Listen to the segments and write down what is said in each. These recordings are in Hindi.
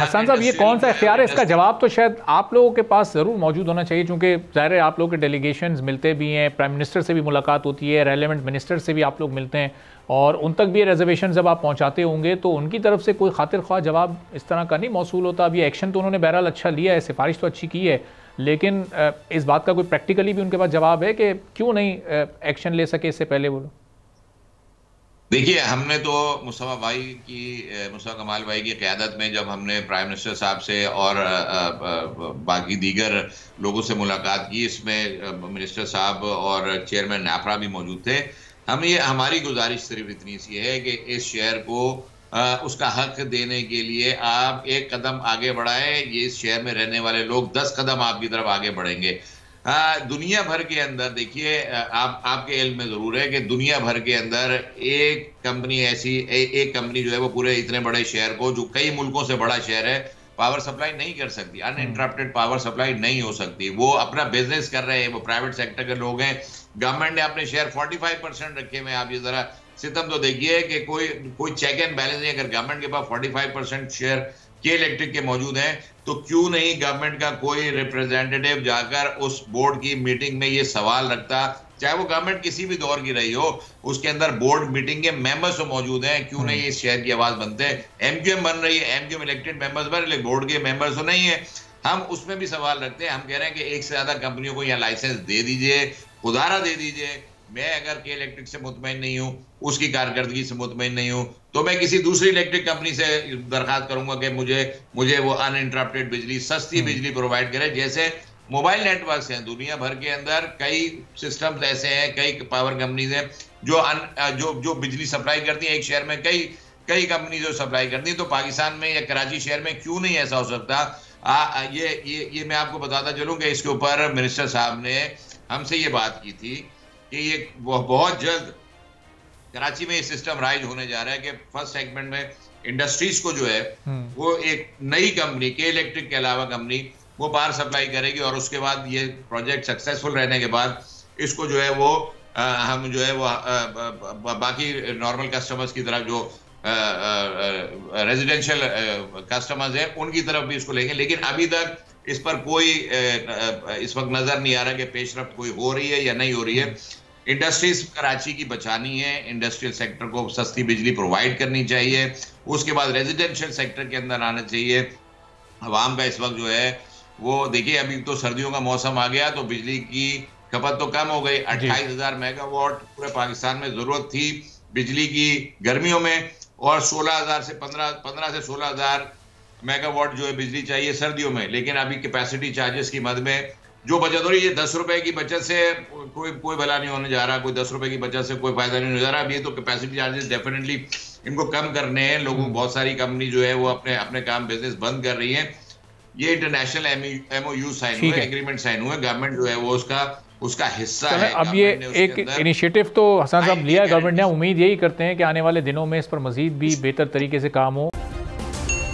हसन साहब, ये कौन सा इख्तियार है? इसका जवाब तो शायद आप लोगों के पास ज़रूर मौजूद होना चाहिए, क्योंकि ज़ाहिर है आप लोगों के डेलीगेशंस मिलते भी हैं, प्राइम मिनिस्टर से भी मुलाकात होती है, रेलेवेंट मिनिस्टर से भी आप लोग मिलते हैं, और उन तक भी ये रिजर्वेशन जब आप पहुँचाते होंगे तो उनकी तरफ से कोई खातिर ख्वाह जवाब इस तरह का नहीं मौसूल होता? अब ये एक्शन तो उन्होंने बहरहाल अच्छा लिया है, सिफारिश तो अच्छी की है, लेकिन इस बात का कोई प्रैक्टिकली भी उनके पास जवाब है कि क्यों नहीं एक्शन ले सके इससे पहले वो लोग? देखिए, हमने तो मुस्तफा कमाल भाई की क़यादत में जब हमने प्राइम मिनिस्टर साहब से और बाकी दीगर लोगों से मुलाकात की, इसमें मिनिस्टर साहब और चेयरमैन नाफरा भी मौजूद थे। हमारी गुजारिश सिर्फ इतनी सी है कि इस शहर को उसका हक देने के लिए आप एक कदम आगे बढ़ाएं। ये इस शहर में रहने वाले लोग 10 कदम आपकी तरफ आगे बढ़ेंगे। दुनिया भर के अंदर देखिए, आपके इल्म में जरूर है कि दुनिया भर के अंदर एक कंपनी जो है वो पूरे इतने बड़े शहर को, जो कई मुल्कों से बड़ा शहर है, पावर सप्लाई नहीं कर सकती। अनइंटरप्टेड पावर सप्लाई नहीं हो सकती। वो अपना बिजनेस कर रहे हैं, वो प्राइवेट सेक्टर के लोग हैं। गवर्नमेंट ने अपने शेयर 45% रखे हुए। आप ये जरा सितम तो देखिए कि कोई चेक एंड बैलेंस नहीं। अगर गवर्नमेंट के पास 45% शेयर के इलेक्ट्रिक के मौजूद हैं, तो क्यों नहीं गवर्नमेंट का कोई रिप्रेजेंटेटिव जाकर उस बोर्ड की मीटिंग में ये सवाल रखता, चाहे वो गवर्नमेंट किसी भी दौर की रही हो, उसके अंदर बोर्ड मीटिंग के मेंबर्स तो मौजूद हैं, क्यों नहीं इस शहर की आवाज बनते हैं? एमक्यूएम बन रही है, एमक्यूएम इलेक्टेड मेंबर्स बन रहे, बोर्ड के मेंबर्स तो नहीं है। हम उसमें भी सवाल रखते हैं। हम कह रहे हैं कि एक से ज्यादा कंपनियों को यहाँ लाइसेंस दे दीजिए, खुदारा दे दीजिए। मैं अगर के इलेक्ट्रिक से मुतमईन नहीं हूं, उसकी कारकर्दगी से मुतमईन नहीं हूं, तो मैं किसी दूसरी इलेक्ट्रिक कंपनी से दरखास्त करूंगा कि मुझे वो अनइंटरप्टेड बिजली, सस्ती बिजली प्रोवाइड करे। जैसे मोबाइल नेटवर्क्स हैं दुनिया भर के अंदर, कई सिस्टम्स ऐसे हैं, कई पावर कंपनीज हैं जो बिजली सप्लाई करती हैं। एक शहर में कई कंपनी जो सप्लाई करती है, तो पाकिस्तान में या कराची शहर में क्यों नहीं ऐसा हो सकता? ये मैं आपको बताता चलूं कि इसके ऊपर मिनिस्टर साहब ने हमसे ये बात की थी कि ये बहुत जल्द कराची में ये सिस्टम राइज होने जा रहा है कि फर्स्ट सेगमेंट में इंडस्ट्रीज को जो है वो एक नई कंपनी, के इलेक्ट्रिक के अलावा कंपनी, वो पावर सप्लाई करेगी। और उसके बाद ये प्रोजेक्ट सक्सेसफुल रहने के बाद इसको जो है वो हम जो है वो बाकी नॉर्मल कस्टमर्स की तरफ, जो रेजिडेंशियल कस्टमर्स हैं, उनकी तरफ भी इसको लेंगे। लेकिन अभी तक इस पर कोई इस वक्त नजर नहीं आ रहा कि पेशरफ्त कोई हो रही है या नहीं हो रही है। इंडस्ट्रीज कराची की बचानी है, इंडस्ट्रियल सेक्टर को सस्ती बिजली प्रोवाइड करनी चाहिए। उसके बाद रेजिडेंशियल सेक्टर के अंदर आना चाहिए। अवाम का इस वक्त जो है वो देखिए, अभी तो सर्दियों का मौसम आ गया तो बिजली की खपत तो कम हो गई। 28,000 मेगावाट पूरे पाकिस्तान में जरूरत थी बिजली की गर्मियों में, और 16,000 से 15 से 16,000 मेगावाट जो है बिजली चाहिए सर्दियों में। लेकिन अभी कैपेसिटी चार्जेस की मद में जो बचत हो रही है, 10 रुपए की बचत से कोई भला नहीं होने जा रहा, कोई 10 रुपए की बचत से कोई फायदा नहीं होने जा रहा। अब ये तो कैपेसिटी चार्जेस डेफिनेटली इनको कम करने हैं। लोगों, बहुत सारी कंपनी जो है वो अपने काम बिजनेस बंद कर रही है। ये इंटरनेशनल MOU साइन हुए, एग्रीमेंट साइन हुए, गवर्नमेंट जो है वो उसका हिस्सा है। अब ये एक इनिशिएटिव तो हसन साहब लिया है गवर्नमेंट ने। उम्मीद यही करते हैं कि आने वाले दिनों में इस पर मजीद भी बेहतर तरीके से काम हो।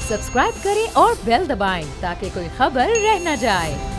सब्सक्राइब करें और बेल दबाएं ताकि कोई खबर रह न जाए।